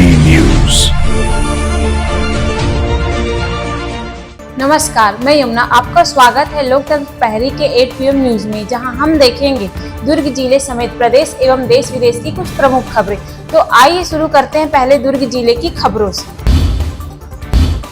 HP news. नमस्कार, मैं यमुना। आपका स्वागत है लोकतंत्र प्रहरी के 8 PM न्यूज में, जहां हम देखेंगे दुर्ग जिले समेत प्रदेश एवं देश विदेश की कुछ प्रमुख खबरें। तो आइए शुरू करते हैं पहले दुर्ग जिले की खबरों से।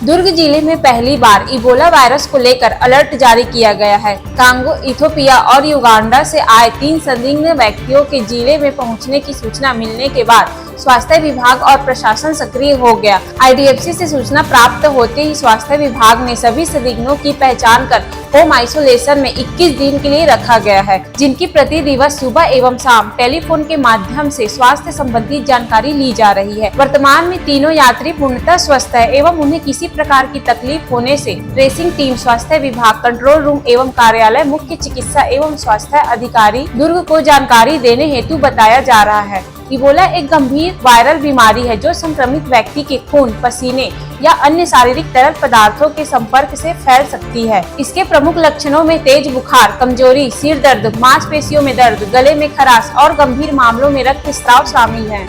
दुर्ग जिले में पहली बार इबोला वायरस को लेकर अलर्ट जारी किया गया है। कांगो, इथियोपिया और युगांडा से आए 3 संदिग्ध व्यक्तियों के जिले में पहुंचने की सूचना मिलने के बाद स्वास्थ्य विभाग और प्रशासन सक्रिय हो गया। IDFC से सूचना प्राप्त होते ही स्वास्थ्य विभाग ने सभी संदिग्धों की पहचान कर होम आइसोलेशन में 21 दिन के लिए रखा गया है, जिनकी प्रति दिवस सुबह एवं शाम टेलीफोन के माध्यम से स्वास्थ्य संबंधी जानकारी ली जा रही है। वर्तमान में तीनों यात्री पूर्णतः स्वस्थ है एवं उन्हें किसी प्रकार की तकलीफ होने से ट्रेसिंग टीम, स्वास्थ्य विभाग, कंट्रोल रूम एवं कार्यालय मुख्य चिकित्सा एवं स्वास्थ्य अधिकारी दुर्ग को जानकारी देने हेतु बताया जा रहा है। इबोला एक गंभीर वायरल बीमारी है जो संक्रमित व्यक्ति के खून, पसीने या अन्य शारीरिक तरल पदार्थों के संपर्क से फैल सकती है। इसके प्रमुख लक्षणों में तेज बुखार, कमजोरी, सिर दर्द, मांसपेशियों में दर्द, गले में खराश और गंभीर मामलों में रक्तस्राव शामिल है।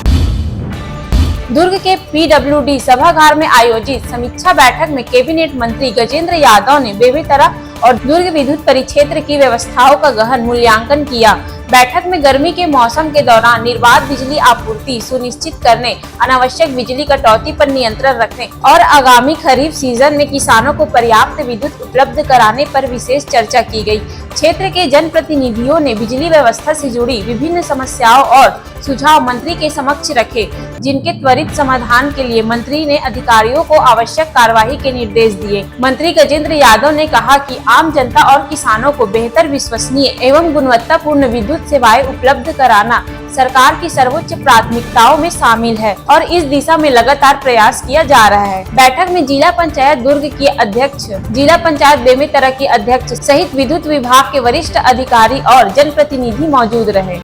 दुर्ग के PWD सभागार में आयोजित समीक्षा बैठक में कैबिनेट मंत्री गजेंद्र यादव ने बेमेतरा और दुर्ग विद्युत परिक्षेत्र की व्यवस्थाओं का गहन मूल्यांकन किया। बैठक में गर्मी के मौसम के दौरान निर्बाध बिजली आपूर्ति सुनिश्चित करने, अनावश्यक बिजली कटौती पर नियंत्रण रखने और आगामी खरीफ सीजन में किसानों को पर्याप्त विद्युत उपलब्ध कराने पर विशेष चर्चा की गई। क्षेत्र के जनप्रतिनिधियों ने बिजली व्यवस्था से जुड़ी विभिन्न समस्याओं और सुझाव मंत्री के समक्ष रखे, जिनके त्वरित समाधान के लिए मंत्री ने अधिकारियों को आवश्यक कार्यवाही के निर्देश दिए। मंत्री गजेंद्र यादव ने कहा कि आम जनता और किसानों को बेहतर, विश्वसनीय एवं गुणवत्तापूर्ण विद्युत सेवाएं उपलब्ध कराना सरकार की सर्वोच्च प्राथमिकताओं में शामिल है और इस दिशा में लगातार प्रयास किया जा रहा है। बैठक में जिला पंचायत दुर्ग की अध्यक्ष, जिला पंचायत बेमेतरा की अध्यक्ष सहित विद्युत विभाग के वरिष्ठ अधिकारी और जनप्रतिनिधि मौजूद रहे।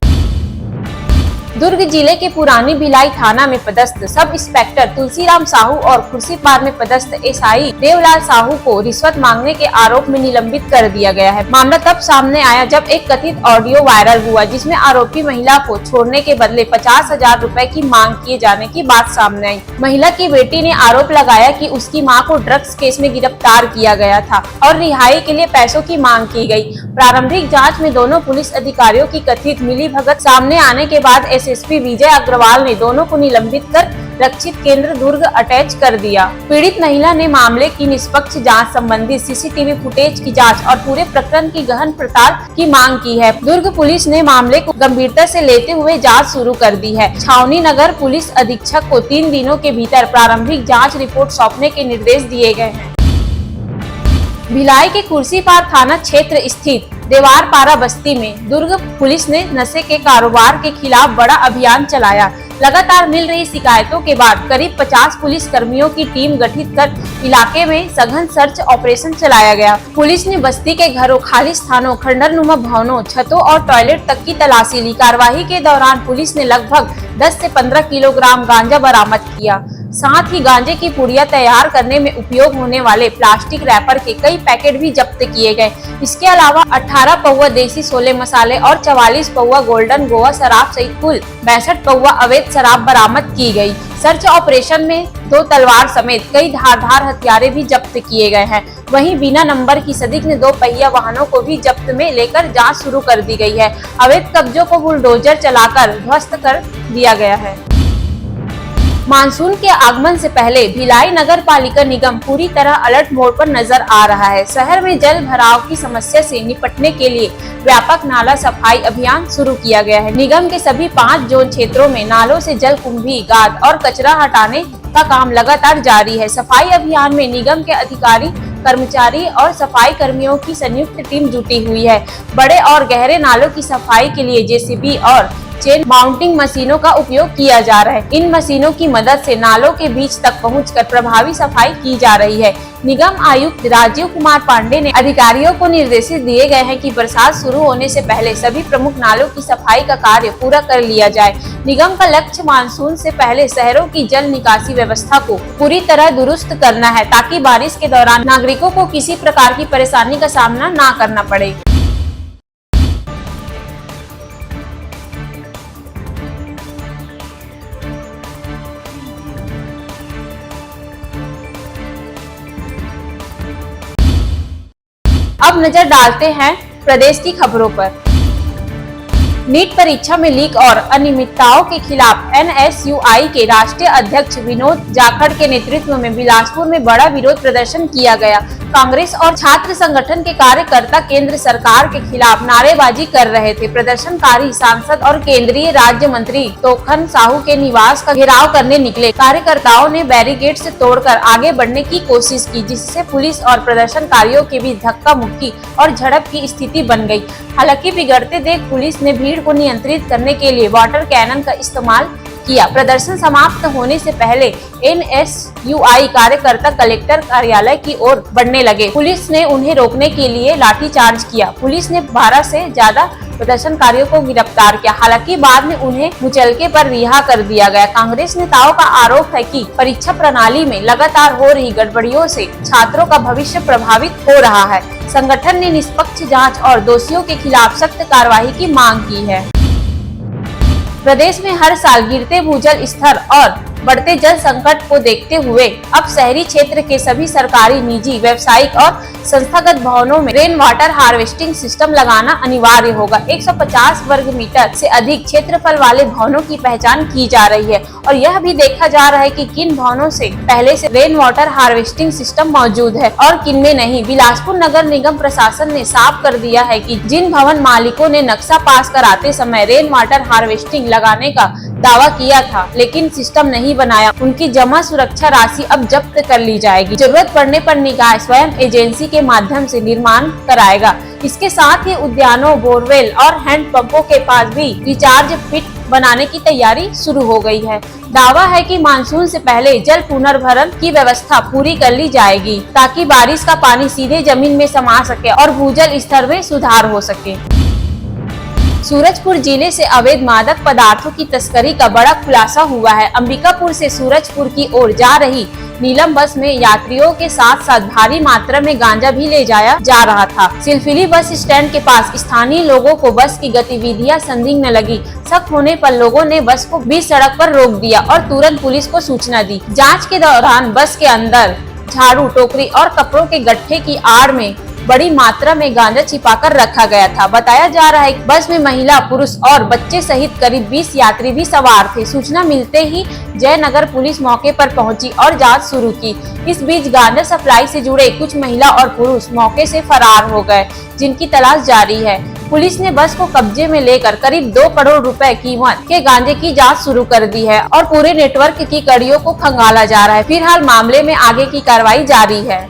दुर्ग जिले के पुरानी भिलाई थाना में पदस्थ सब इंस्पेक्टर तुलसीराम साहू और खुर्शीपार में पदस्थ SI देवलाल साहू को रिश्वत मांगने के आरोप में निलंबित कर दिया गया है। मामला तब सामने आया जब एक कथित ऑडियो वायरल हुआ, जिसमें आरोपी महिला को छोड़ने के बदले 50,000 रुपए की मांग किए जाने की बात सामने आई। महिला की बेटी ने आरोप लगाया कि उसकी मां को ड्रग्स केस में गिरफ्तार किया गया था और रिहाई के लिए पैसों की मांग की गई। प्रारंभिक जाँच में दोनों पुलिस अधिकारियों की कथित मिलीभगत सामने आने के बाद SSP विजय अग्रवाल ने दोनों को निलंबित कर रक्षित केंद्र दुर्ग अटैच कर दिया। पीड़ित महिला ने मामले की निष्पक्ष जांच संबंधी CCTV फुटेज की जांच और पूरे प्रकरण की गहन पड़ताल की मांग की है। दुर्ग पुलिस ने मामले को गंभीरता से लेते हुए जांच शुरू कर दी है। छावनी नगर पुलिस अधीक्षक को 3 दिनों के भीतर प्रारंभिक जाँच रिपोर्ट सौंपने के निर्देश दिए गए हैं। भिलाई के खुर्शीपार थाना क्षेत्र स्थित देवारपारा बस्ती में दुर्ग पुलिस ने नशे के कारोबार के खिलाफ बड़ा अभियान चलाया। लगातार मिल रही शिकायतों के बाद करीब 50 पुलिस कर्मियों की टीम गठित कर इलाके में सघन सर्च ऑपरेशन चलाया गया। पुलिस ने बस्ती के घरों, खाली स्थानों, खंडरनुमा भवनों, छतों और टॉयलेट तक की तलाशी ली। कार्रवाई के दौरान पुलिस ने लगभग 10 से 15 किलोग्राम गांजा बरामद किया। साथ ही गांजे की पुड़िया तैयार करने में उपयोग होने वाले प्लास्टिक रैपर के कई पैकेट भी जब्त किए गए। इसके अलावा 18 पौवा देसी सोले मसाले और 44 पौवा गोल्डन गोवा शराब सहित कुल 62 पौवा अवैध शराब बरामद की गई। सर्च ऑपरेशन में 2 तलवार समेत कई धारदार हथियारे भी जब्त किए गए हैं। वहीं बिना नंबर की संदिग्ध 2 पहिया वाहनों को भी जब्त में लेकर जांच शुरू कर दी गई है। अवैध कब्जों को बुलडोजर चलाकर ध्वस्त कर दिया गया है। मानसून के आगमन से पहले भिलाई नगर पालिका निगम पूरी तरह अलर्ट मोड पर नजर आ रहा है। शहर में जल भराव की समस्या से निपटने के लिए व्यापक नाला सफाई अभियान शुरू किया गया है। निगम के सभी 5 जोन क्षेत्रों में नालों से जल कुंभी, गाद और कचरा हटाने का काम लगातार जारी है। सफाई अभियान में निगम के अधिकारी, कर्मचारी और सफाई कर्मियों की संयुक्त टीम जुटी हुई है। बड़े और गहरे नालों की सफाई के लिए JCB और चेन माउंटिंग मशीनों का उपयोग किया जा रहा है। इन मशीनों की मदद से नालों के बीच तक पहुंचकर प्रभावी सफाई की जा रही है। निगम आयुक्त राजीव कुमार पांडे ने अधिकारियों को निर्देशित दिए गए हैं कि बरसात शुरू होने से पहले सभी प्रमुख नालों की सफाई का कार्य पूरा कर लिया जाए। निगम का लक्ष्य मानसून से पहले शहरों की जल निकासी व्यवस्था को पूरी तरह दुरुस्त करना है, ताकि बारिश के दौरान नागरिकों को किसी प्रकार की परेशानी का सामना न करना पड़े। अब नजर डालते हैं प्रदेश की खबरों पर। नीट परीक्षा में लीक और अनियमितताओं के खिलाफ NSUI के राष्ट्रीय अध्यक्ष विनोद जाखड़ के नेतृत्व में बिलासपुर में बड़ा विरोध प्रदर्शन किया गया। कांग्रेस और छात्र संगठन के कार्यकर्ता केंद्र सरकार के खिलाफ नारेबाजी कर रहे थे। प्रदर्शनकारी सांसद और केंद्रीय राज्य मंत्री तोखन साहू के निवास का घेराव करने निकले। कार्यकर्ताओं ने बैरिकेड से तोड़कर आगे बढ़ने की कोशिश की, जिससे पुलिस और प्रदर्शनकारियों के बीच धक्का मुक्की और झड़प की स्थिति बन गई। हालांकि बिगड़ते देख पुलिस ने भीड़ को नियंत्रित करने के लिए वाटर कैनन का इस्तेमाल किया। प्रदर्शन समाप्त होने से पहले NSUI कार्यकर्ता कलेक्टर कार्यालय की ओर बढ़ने लगे। पुलिस ने उन्हें रोकने के लिए लाठीचार्ज किया। पुलिस ने 12 से ज्यादा प्रदर्शनकारियों को गिरफ्तार किया। हालांकि बाद में उन्हें मुचलके पर रिहा कर दिया गया। कांग्रेस नेताओं का आरोप है कि परीक्षा प्रणाली में लगातार हो रही गड़बड़ियों से छात्रों का भविष्य प्रभावित हो रहा है। संगठन ने निष्पक्ष जांच और दोषियों के खिलाफ सख्त कार्रवाई की मांग की है। प्रदेश में हर साल गिरते भूजल स्तर और बढ़ते जल संकट को देखते हुए अब शहरी क्षेत्र के सभी सरकारी, निजी, व्यावसायिक और संस्थागत भवनों में रेन वाटर हार्वेस्टिंग सिस्टम लगाना अनिवार्य होगा। 150 वर्ग मीटर से अधिक क्षेत्रफल वाले भवनों की पहचान की जा रही है और यह भी देखा जा रहा है कि किन भवनों से पहले से रेन वाटर हार्वेस्टिंग सिस्टम मौजूद है और किन में नहीं। बिलासपुर नगर निगम प्रशासन ने साफ कर दिया है कि जिन भवन मालिकों ने नक्शा पास कराते समय रेन वाटर हार्वेस्टिंग लगाने का दावा किया था लेकिन सिस्टम नहीं बनाया, उनकी जमा सुरक्षा राशि अब जब्त कर ली जाएगी। जरूरत पड़ने पर निकाय स्वयं एजेंसी के माध्यम से निर्माण कराएगा। इसके साथ ही उद्यानों, बोरवेल और हैंडपंपों के पास भी रिचार्ज पिट बनाने की तैयारी शुरू हो गई है। दावा है कि मानसून से पहले जल पुनर्भरण की व्यवस्था पूरी कर ली जाएगी ताकि बारिश का पानी सीधे जमीन में समा सके और भूजल स्तर में सुधार हो सके। सूरजपुर जिले से अवैध मादक पदार्थों की तस्करी का बड़ा खुलासा हुआ है। अंबिकापुर से सूरजपुर की ओर जा रही नीलम बस में यात्रियों के साथ साथ भारी मात्रा में गांजा भी ले जाया जा रहा था। सिलफिली बस स्टैंड के पास स्थानीय लोगों को बस की गतिविधियां संदिग्ध लगी। शक होने पर लोगों ने बस को बीच सड़क पर रोक दिया और तुरंत पुलिस को सूचना दी। जाँच के दौरान बस के अंदर झाड़ू, टोकरी और कपड़ों के गट्ठे की आड़ में बड़ी मात्रा में गांजा छिपाकर रखा गया था। बताया जा रहा है कि बस में महिला, पुरुष और बच्चे सहित करीब 20 यात्री भी सवार थे। सूचना मिलते ही जयनगर पुलिस मौके पर पहुंची और जांच शुरू की। इस बीच गांजा सप्लाई से जुड़े कुछ महिला और पुरुष मौके से फरार हो गए, जिनकी तलाश जारी है। पुलिस ने बस को कब्जे में लेकर करीब 2 करोड़ रुपए कीमत के गांजे की जांच शुरू कर दी है और पूरे नेटवर्क की कड़ियों को खंगाला जा रहा है। फिलहाल मामले में आगे की कार्रवाई जारी है।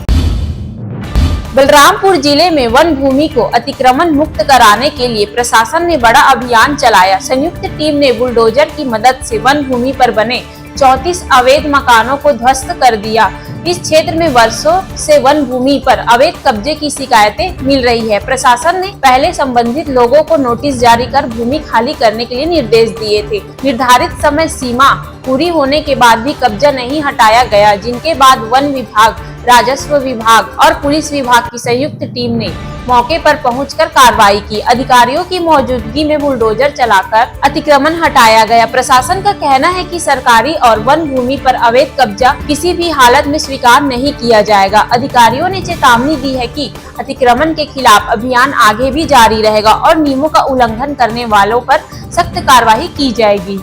बलरामपुर जिले में वन भूमि को अतिक्रमण मुक्त कराने के लिए प्रशासन ने बड़ा अभियान चलाया। संयुक्त टीम ने बुलडोजर की मदद से वन भूमि पर बने 34 अवैध मकानों को ध्वस्त कर दिया। इस क्षेत्र में वर्षों से वन भूमि पर अवैध कब्जे की शिकायतें मिल रही है। प्रशासन ने पहले संबंधित लोगों को नोटिस जारी कर भूमि खाली करने के लिए निर्देश दिए थे। निर्धारित समय सीमा पूरी होने के बाद भी कब्जा नहीं हटाया गया, जिनके बाद वन विभाग, राजस्व विभाग और पुलिस विभाग की संयुक्त टीम ने मौके पर पहुंचकर कार्रवाई की। अधिकारियों की मौजूदगी में बुलडोजर चलाकर अतिक्रमण हटाया गया। प्रशासन का कहना है कि सरकारी और वन भूमि पर अवैध कब्जा किसी भी हालत में स्वीकार नहीं किया जाएगा। अधिकारियों ने चेतावनी दी है कि अतिक्रमण के खिलाफ अभियान आगे भी जारी रहेगा और नियमों का उल्लंघन करने वालों पर सख्त कार्रवाई की जाएगी।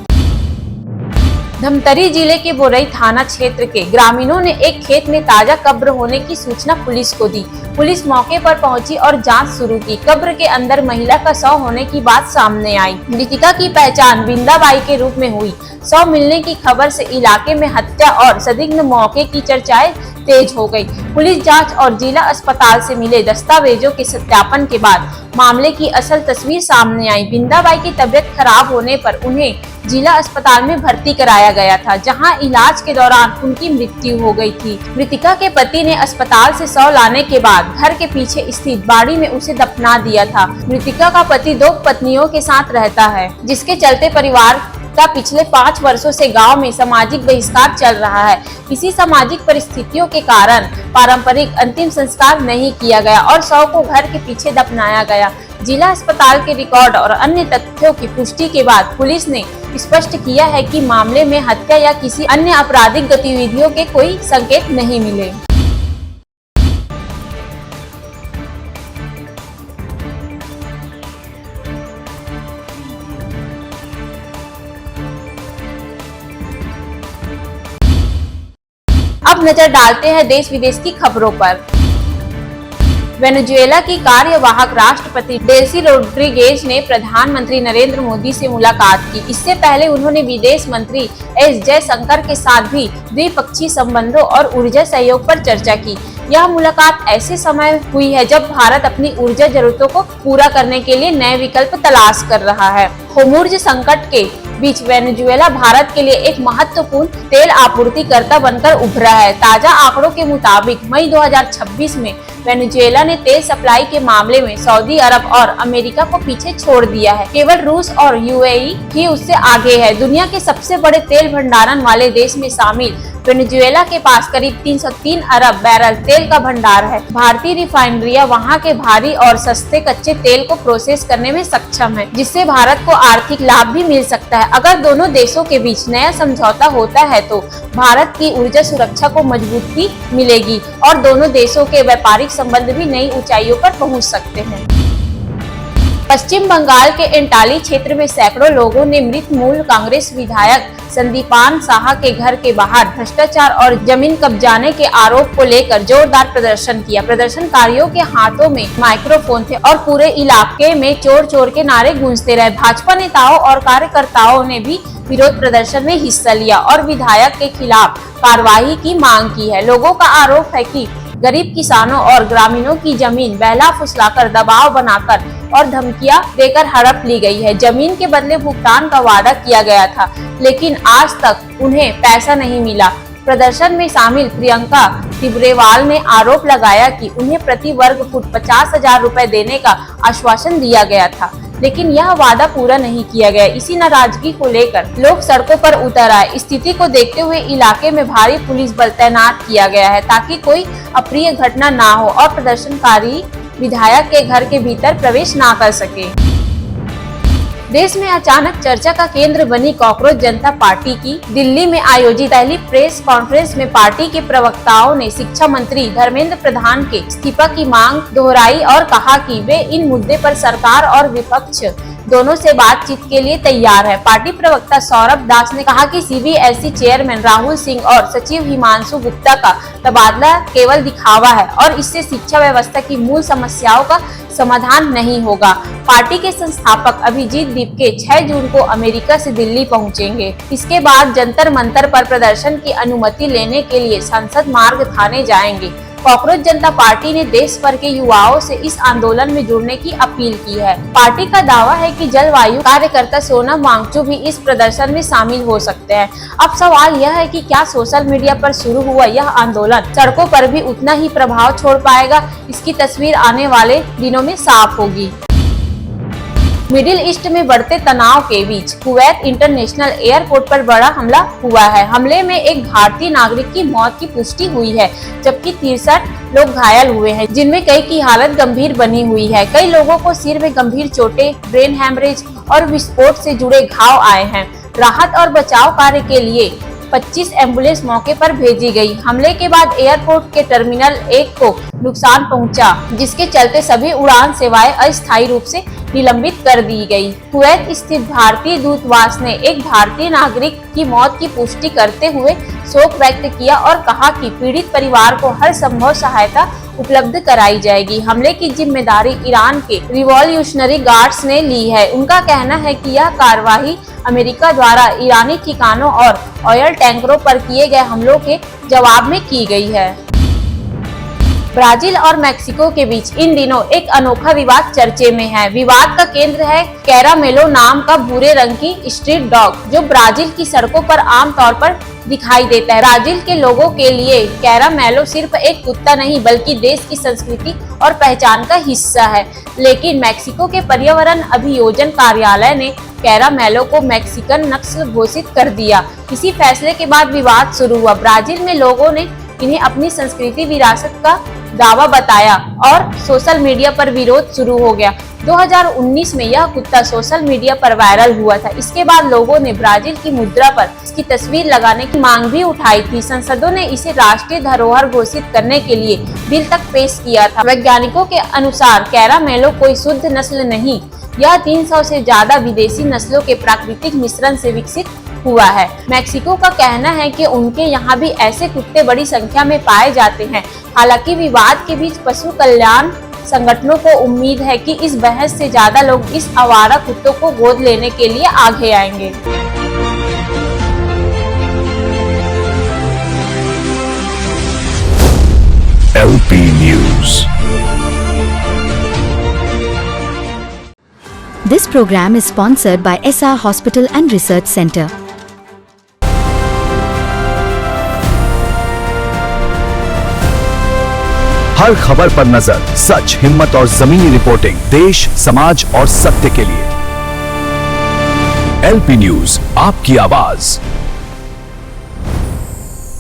धमतरी जिले के बोरई थाना क्षेत्र के ग्रामीणों ने एक खेत में ताजा कब्र होने की सूचना पुलिस को दी। पुलिस मौके पर पहुंची और जांच शुरू की। कब्र के अंदर महिला का शव होने की बात सामने आई। मृतिका की पहचान बिंदाबाई के रूप में हुई। शव मिलने की खबर से इलाके में हत्या और संदिग्ध मौके की चर्चाएं तेज हो गई। पुलिस जांच और जिला अस्पताल से मिले दस्तावेजों के सत्यापन के बाद मामले की असल तस्वीर सामने आई। बिंदाबाई की तबीयत खराब होने पर उन्हें जिला अस्पताल में भर्ती कराया गया था, जहां इलाज के दौरान उनकी मृत्यु हो गई थी। मृतिका के पति ने अस्पताल से शव लाने के बाद घर के पीछे स्थित बाड़ी में उसे दफना दिया था। मृतिका का पति 2 पत्नियों के साथ रहता है, जिसके चलते परिवार का पिछले 5 वर्षों से गांव में सामाजिक बहिष्कार चल रहा है। किसी सामाजिक परिस्थितियों के कारण पारंपरिक अंतिम संस्कार नहीं किया गया और शव को घर के पीछे दफनाया गया। जिला अस्पताल के रिकॉर्ड और अन्य तथ्यों की पुष्टि के बाद पुलिस ने स्पष्ट किया है कि मामले में हत्या या किसी अन्य आपराधिक गतिविधियों के कोई संकेत नहीं मिले। अब नजर डालते हैं देश विदेश की खबरों पर। वेनेजुएला की कार्यवाहक राष्ट्रपति डेल्सी रोड्रिगेज ने प्रधानमंत्री नरेंद्र मोदी से मुलाकात की। इससे पहले उन्होंने विदेश मंत्री एस जयशंकर के साथ भी द्विपक्षीय संबंधों और ऊर्जा सहयोग पर चर्चा की। यह मुलाकात ऐसे समय हुई है जब भारत अपनी ऊर्जा जरूरतों को पूरा करने के लिए नए विकल्प तलाश कर रहा है। होर्मुज़ संकट के बीच वेनेजुएला भारत के लिए एक महत्वपूर्ण तेल आपूर्तिकर्ता बनकर उभरा है। ताजा आंकड़ों के मुताबिक मई 2026 में वेनेजुएला ने तेल सप्लाई के मामले में सऊदी अरब और अमेरिका को पीछे छोड़ दिया है। केवल रूस और यूएई ही उससे आगे है। दुनिया के सबसे बड़े तेल भंडारण वाले देश में शामिल वेनेजुएला के पास करीब 303 अरब बैरल तेल का भंडार है। भारतीय रिफाइनरियां वहां के भारी और सस्ते कच्चे तेल को प्रोसेस करने में सक्षम है, जिससे भारत को आर्थिक लाभ भी मिल सकता है। अगर दोनों देशों के बीच नया समझौता होता है तो भारत की ऊर्जा सुरक्षा को मजबूती मिलेगी और दोनों देशों के व्यापारिक संबंध भी नई ऊंचाइयों पर पहुंच सकते हैं। पश्चिम बंगाल के एंटाली क्षेत्र में सैकड़ों लोगों ने मृत मूल कांग्रेस विधायक संदीपान साहा के घर के बाहर भ्रष्टाचार और जमीन कब्जाने के आरोप को लेकर जोरदार प्रदर्शन किया। प्रदर्शनकारियों के हाथों में माइक्रोफोन थे और पूरे इलाके में चोर चोर के नारे गूंजते रहे। भाजपा नेताओं और कार्यकर्ताओं ने भी विरोध प्रदर्शन में हिस्सा लिया और विधायक के खिलाफ कार्रवाई की मांग की है। लोगों का आरोप है कि गरीब किसानों और ग्रामीणों की जमीन बहला फुसलाकर दबाव बनाकर और धमकियां देकर हड़प ली गई है। जमीन के बदले भुगतान का वादा किया गया था, लेकिन आज तक उन्हें पैसा नहीं मिला। प्रदर्शन में शामिल प्रियंका तिब्रेवाल ने आरोप लगाया कि उन्हें प्रति वर्ग फुट 50,000 रुपए देने का आश्वासन दिया गया था, लेकिन यह वादा पूरा नहीं किया गया। इसी नाराजगी को लेकर लोग सड़कों पर उतर आए। स्थिति को देखते हुए इलाके में भारी पुलिस बल तैनात किया गया है ताकि कोई अप्रिय घटना ना हो और प्रदर्शनकारी विधायक के घर के भीतर प्रवेश ना कर सके। देश में अचानक चर्चा का केंद्र बनी कॉकरोच जनता पार्टी की दिल्ली में आयोजित पहली प्रेस कॉन्फ्रेंस में पार्टी के प्रवक्ताओं ने शिक्षा मंत्री धर्मेंद्र प्रधान के इस्तीफा की मांग दोहराई और कहा कि वे इन मुद्दे पर सरकार और विपक्ष दोनों से बातचीत के लिए तैयार है। पार्टी प्रवक्ता सौरभ दास ने कहा कि सीबीएसई चेयरमैन राहुल सिंह और सचिव हिमांशु गुप्ता का तबादला केवल दिखावा है और इससे शिक्षा व्यवस्था की मूल समस्याओं का समाधान नहीं होगा। पार्टी के संस्थापक अभिजीत दीपके 6 जून को अमेरिका से दिल्ली पहुंचेंगे। इसके बाद जंतर मंतर पर प्रदर्शन की अनुमति लेने के लिए संसद मार्ग थाने जाएंगे। कॉकरोच जनता पार्टी ने देश भर के युवाओं से इस आंदोलन में जुड़ने की अपील की है। पार्टी का दावा है कि जलवायु कार्यकर्ता सोनम वांगचुक भी इस प्रदर्शन में शामिल हो सकते हैं। अब सवाल यह है कि क्या सोशल मीडिया पर शुरू हुआ यह आंदोलन सड़कों पर भी उतना ही प्रभाव छोड़ पाएगा? इसकी तस्वीर आने वाले दिनों में साफ होगी। मिडिल ईस्ट में बढ़ते तनाव के बीच कुवैत इंटरनेशनल एयरपोर्ट पर बड़ा हमला हुआ है। हमले में एक भारतीय नागरिक की मौत की पुष्टि हुई है, जबकि 63 लोग घायल हुए हैं, जिनमें कई की हालत गंभीर बनी हुई है। कई लोगों को सिर में गंभीर चोटें, ब्रेन हैमरेज और विस्फोट से जुड़े घाव आए हैं। राहत और बचाव कार्य के लिए 25 एम्बुलेंस मौके पर भेजी गई। हमले के बाद एयरपोर्ट के टर्मिनल 1 को नुकसान पहुंचा, जिसके चलते सभी उड़ान सेवाएं अस्थायी रूप से निलंबित कर दी गई। कुवैत स्थित भारतीय दूतावास ने एक भारतीय नागरिक की मौत की पुष्टि करते हुए शोक व्यक्त किया और कहा कि पीड़ित परिवार को हर संभव सहायता उपलब्ध कराई जाएगी। हमले की जिम्मेदारी ईरान के रिवॉल्यूशनरी गार्ड्स ने ली है। उनका कहना है कि यह कार्रवाई अमेरिका द्वारा ईरानी ठिकानों और ऑयल टैंकरों पर किए गए हमलों के जवाब में की गई है। ब्राजील और मेक्सिको के बीच इन दिनों एक अनोखा विवाद चर्चे में है। विवाद का केंद्र है कैरामेलो नाम का भूरे रंग की स्ट्रीट डॉग, जो ब्राजील की सड़कों पर आमतौर पर दिखाई देता है। ब्राजील के लोगों के लिए कैरामेलो सिर्फ एक कुत्ता नहीं बल्कि देश की संस्कृति और पहचान का हिस्सा है। लेकिन मेक्सिको के पर्यावरण अभियोजन कार्यालय ने कैरामेलो को मैक्सिकन नस्ल घोषित कर दिया। इसी फैसले के बाद विवाद शुरू हुआ। ब्राजील में लोगों ने इन्हें अपनी संस्कृति विरासत का दावा बताया और सोशल मीडिया पर विरोध शुरू हो गया। 2019 में यह कुत्ता सोशल मीडिया पर वायरल हुआ था। इसके बाद लोगों ने ब्राजील की मुद्रा पर इसकी तस्वीर लगाने की मांग भी उठाई थी। सांसदों ने इसे राष्ट्रीय धरोहर घोषित करने के लिए बिल तक पेश किया था। वैज्ञानिकों के अनुसार कैरामेलो कोई शुद्ध नस्ल नहीं, यह 300 से ज्यादा विदेशी नस्लों के प्राकृतिक मिश्रण से विकसित हुआ है। मैक्सिको का कहना है कि उनके यहाँ भी ऐसे कुत्ते बड़ी संख्या में पाए जाते हैं। हालांकि विवाद के बीच पशु कल्याण संगठनों को उम्मीद है कि इस बहस से ज्यादा लोग इस आवारा कुत्तों को गोद लेने के लिए आगे आएंगे। LP News. This program is sponsored by SR Hospital and Research Center. हर खबर पर नजर, सच, हिम्मत और जमीनी रिपोर्टिंग, देश, समाज और सत्य के लिए। LP न्यूज, आपकी आवाज।